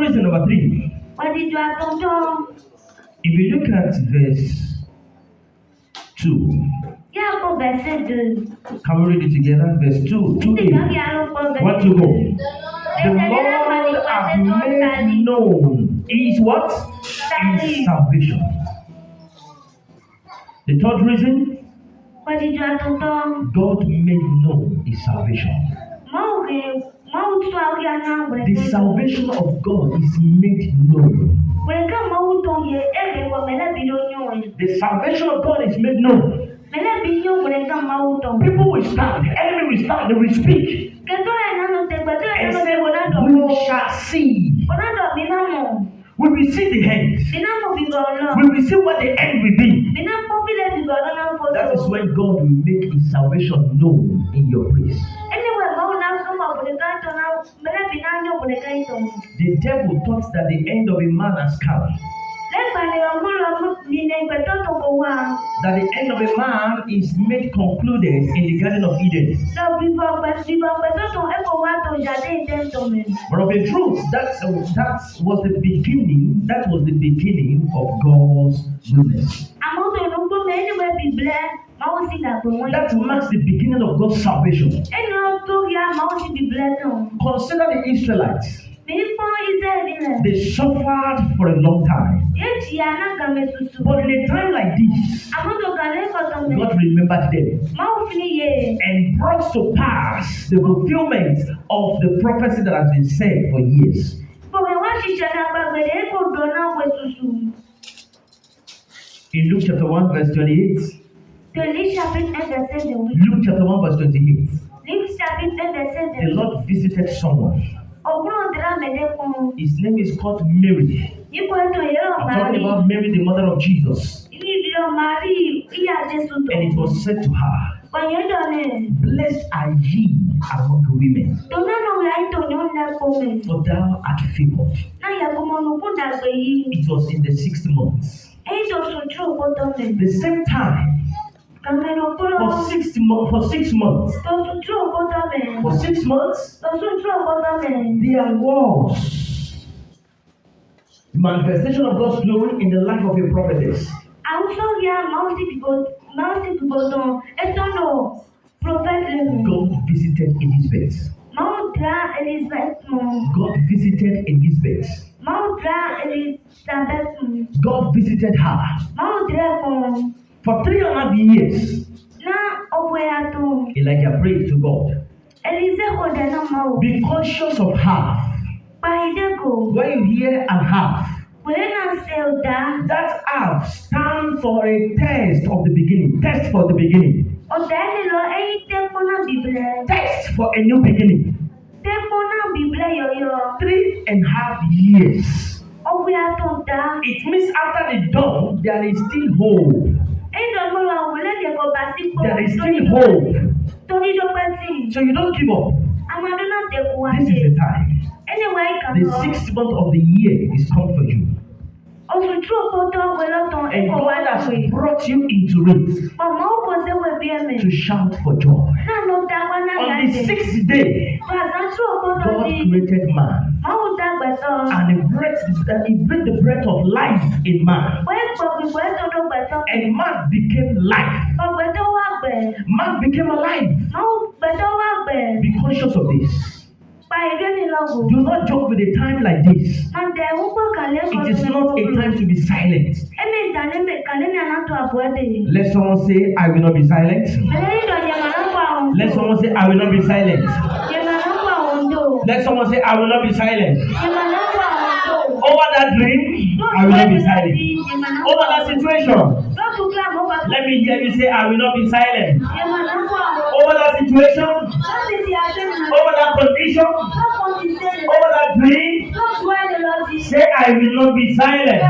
reason number 3. If you look at verse 2, can we read it together? Verse 2. 2a. 1 to go. The Lord has made known is what? Is salvation. The third reason, God made known is salvation. The salvation of God is made known. The salvation of God is made known. People will stand, the enemy will stand, they will speak. And say, we shall see. We will see the end. We will see what the end will be. That is when God will make his salvation known in your place. The devil thought that the end of a man has come. That the end of a man is made concluded in the Garden of Eden. But of the truth, that was the beginning. That was the beginning of God's goodness. That marks the beginning of God's salvation. Consider the Israelites. They suffered for a long time. But in a time like this, God remembered them and brought to pass the fulfillment of the prophecy that has been said for years. In Luke chapter 1 verse 28. Luke chapter 1 verse 28. The Lord visited someone. His name is called Mary. I'm talking about Mary, the mother of Jesus. And it was said to her, blessed are ye among women, for thou art favored. It was in the 6th month. The same time, for 6 months. For 6 months, there was the manifestation of God's glory in the life of a prophetess. God visited Elizabeth. God visited Elizabeth. God visited her. For 3.5 years, Elijah prayed to God. Be conscious of half. When you hear a half, that half stands for a test of the beginning. Test for the beginning. Test for a new beginning. 3.5 years. It means after the dawn, there is still hope. There is still hope. So you don't give up. This is the time. The 6th month of the year is come for you. And God has brought you into it to shout for joy. On the 6th day, God created man. And he breathed the breath of life in man. And man became life. Man became alive. Be conscious of this. Do not joke with a time like this. It is not a time to be silent. Let someone say, I will not be silent. Let someone say, I will not be silent. Let someone say, I will not be silent. Over that dream, I will not be silent. Over that situation, let me hear you say, I will not be silent. Over that situation, over that condition, over that dream, say, I will not be silent.